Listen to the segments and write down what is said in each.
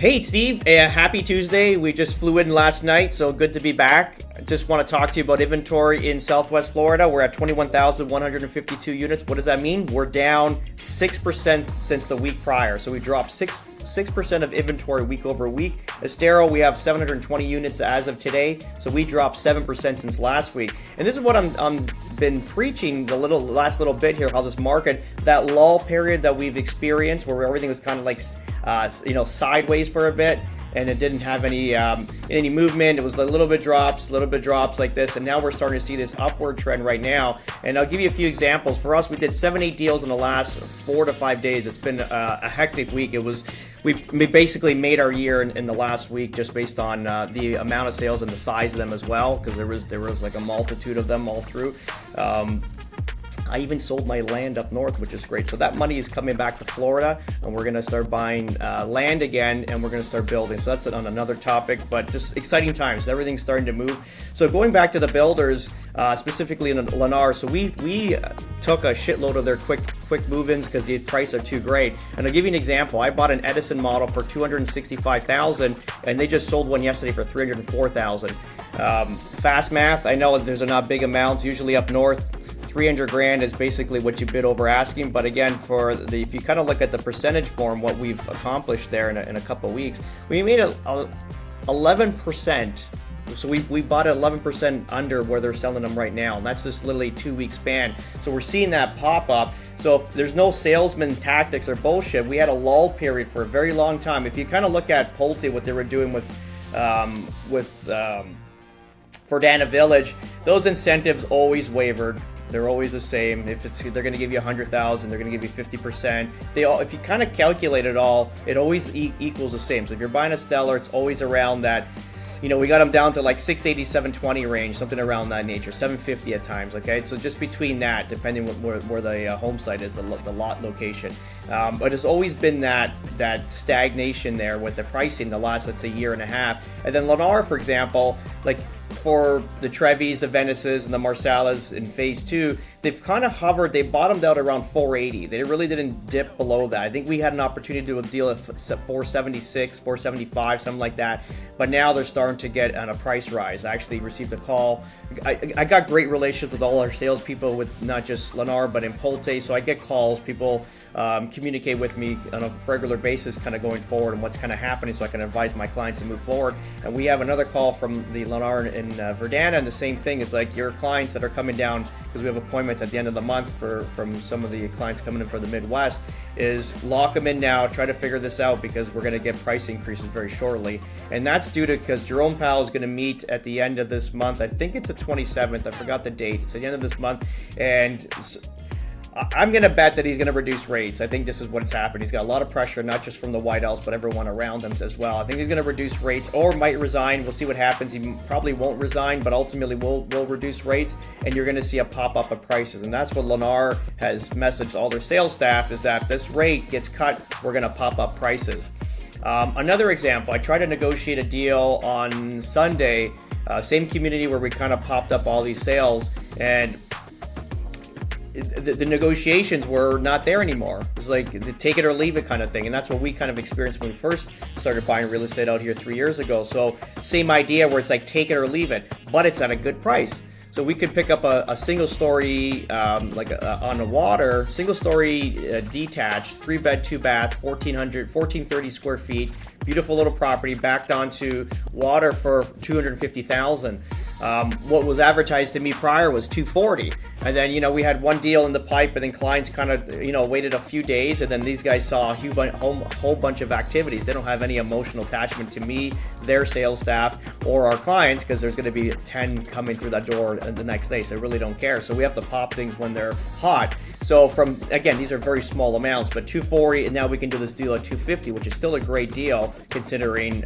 Hey Steve, happy Tuesday. We just flew in last night, so good to be back. I just want to talk to you about inventory in Southwest Florida. We're at 21,152 units. What does that mean? We're down 6% since the week prior. So we dropped 6% of inventory week over week. Estero, we have 720 units as of today, so we dropped 7% since last week. And this is what I'm been preaching the last little bit here, how this market, that lull period that we've experienced where everything was kind of like sideways for a bit, and it didn't have any movement. It was a little bit drops like this, and now we're starting to see this upward trend right now. And I'll give you a few examples. For us, we did 7-8 deals in the last 4 to 5 days. It's been a hectic week. We basically made our year in the last week just based on the amount of sales and the size of them as well, because there was like a multitude of them all through. I even sold my land up north, which is great. So that money is coming back to Florida, and we're going to start buying land again, and we're going to start building. So that's on another topic, but just exciting times. Everything's starting to move. So going back to the builders, specifically in Lennar, so we took a shitload of their quick move-ins because the prices are too great. And I'll give you an example. I bought an Edison model for $265,000, and they just sold one yesterday for $304,000. Fast math, I know there's not big amounts. Usually up north, 300 grand is basically what you bid over asking. But again, if you kind of look at the percentage form, what we've accomplished there in a couple of weeks, we made 11%. So we bought it 11% under where they're selling them right now, and that's just literally 2-week span. So we're seeing that pop up. So if there's no salesman tactics or bullshit, we had a lull period for a very long time. If you kind of look at Pulte, what they were doing with Verdana Village, those incentives always wavered. They're always the same. If they're going to give you 100,000, they're going to give you 50%. If you kind of calculate it all, it always equals the same. So if you're buying a Stellar, it's always around that. We got them down to like 680, 720 range, something around that nature, 750 at times. Okay, so just between that, depending where the home site is, the lot location. But it's always been that stagnation there with the pricing the last, let's say, year and a half. And then Lennar, for example, like for the Trevis, the Venices, and the Marcellas in phase 2, they've kind of hovered. They bottomed out around 480. They really didn't dip below that. I think we had an opportunity to do a deal at 476, 475, something like that. But now they're starting to get on a price rise. I actually received a call. I got great relationships with all our salespeople, with not just Lennar but in Pulte. So I get calls. People communicate with me on a regular basis, kind of going forward and what's kind of happening, so I can advise my clients to move forward. And we have another call from the Lennar in Verdana, and the same thing is like your clients that are coming down, because we have appointments at the end of the month from some of the clients coming in from the Midwest, is lock them in now, try to figure this out, because we're going to get price increases very shortly. And that's due to, because Jerome Powell is going to meet at the end of this month. I think it's the 27th. I forgot the date. It's at the end of this month. And I'm going to bet that he's going to reduce rates. I think this is what's happened. He's got a lot of pressure, not just from the White House, but everyone around him as well. I think he's going to reduce rates or might resign. We'll see what happens. He probably won't resign, but ultimately will reduce rates, and you're going to see a pop-up of prices. And that's what Lennar has messaged all their sales staff, is that if this rate gets cut, we're going to pop up prices. Another example, I tried to negotiate a deal on Sunday, same community where we kind of popped up all these sales, and the negotiations were not there anymore. It was like the take it or leave it kind of thing, and that's what we kind of experienced when we first started buying real estate out here 3 years ago. So same idea, where it's like take it or leave it, but it's at a good price. So we could pick up a single story, on the water, single story detached, 3-bed, 2-bath, 1430 square feet, beautiful little property backed onto water for $250,000. What was advertised to me prior was $240, and then we had one deal in the pipe, and then clients kind of waited a few days, and then these guys saw a whole bunch of activities. They don't have any emotional attachment to me, their sales staff, or our clients, because there's going to be 10 coming through that door the next day, so they really don't care. So we have to pop things when they're hot. So again, these are very small amounts, but $240, and now we can do this deal at $250, which is still a great deal considering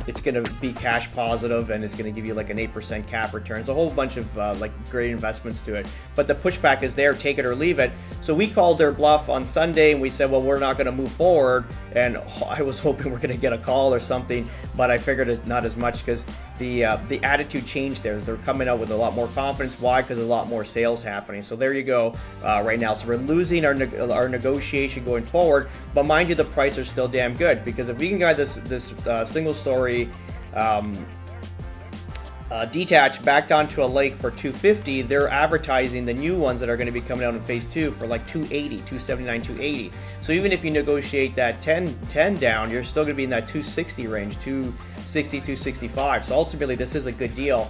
it's going to be cash positive, and it's going to give you like an 8% cap return. It's a whole bunch of great investments to it. But the pushback is there, take it or leave it. So we called their bluff on Sunday, and we said, well, we're not going to move forward. And I was hoping we're going to get a call or something, but I figured it's not as much, because the attitude changed there. They're coming out with a lot more confidence. Why? Because there's a lot more sales happening. So there you go right now. So we're losing our negotiation going forward, but mind you, the prices are still damn good, because if we can get this single story detached back down to a lake for $250, they're advertising the new ones that are going to be coming out in phase 2 for like $280, $279, $280. So even if you negotiate that 10 down, you're still going to be in that $260 range, $260, $265. So ultimately, this is a good deal.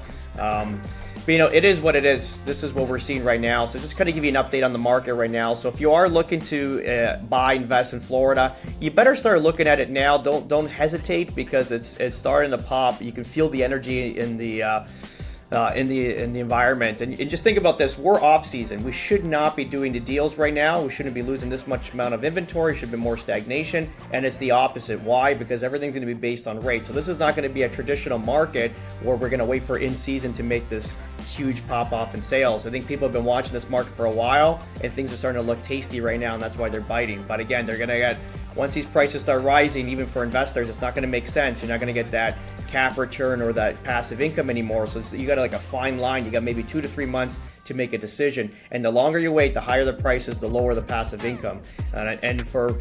But it is what it is. This is what we're seeing right now. So just kind of give you an update on the market right now. So if you are looking to invest in Florida, you better start looking at it now. Don't hesitate, because it's starting to pop. You can feel the energy in the environment. And just think about this: we're off season. We should not be doing the deals right now. We shouldn't be losing this much amount of inventory. Should be more stagnation. And it's the opposite. Why? Because everything's going to be based on rate. So this is not going to be a traditional market where we're going to wait for in season to make this huge pop off in sales. I think people have been watching this market for a while, and things are starting to look tasty right now, and that's why they're biting. But again, they're going to get, once these prices start rising, even for investors, it's not going to make sense. You're not going to get that cap return or that passive income anymore. So you got like a fine line. You got maybe 2 to 3 months to make a decision. And the longer you wait, the higher the prices, the lower the passive income. And for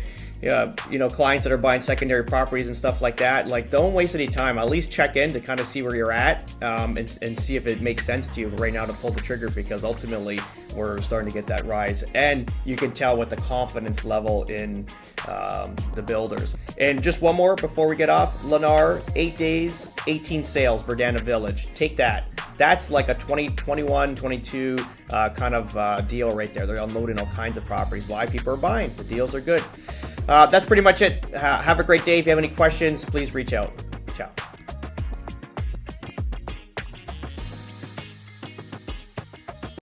clients that are buying secondary properties and stuff like that, like, don't waste any time. At least check in to kind of see where you're at, and see if it makes sense to you right now to pull the trigger, because ultimately we're starting to get that rise, and you can tell with the confidence level in the builders. And just one more before we get off: Lennar, 8 days, 18 sales, Verdana Village. Take that. That's like a 2021, 22 kind of deal right there. They're unloading all kinds of properties. Why? People are buying. The deals are good. That's pretty much it. Have a great day. If you have any questions, please reach out.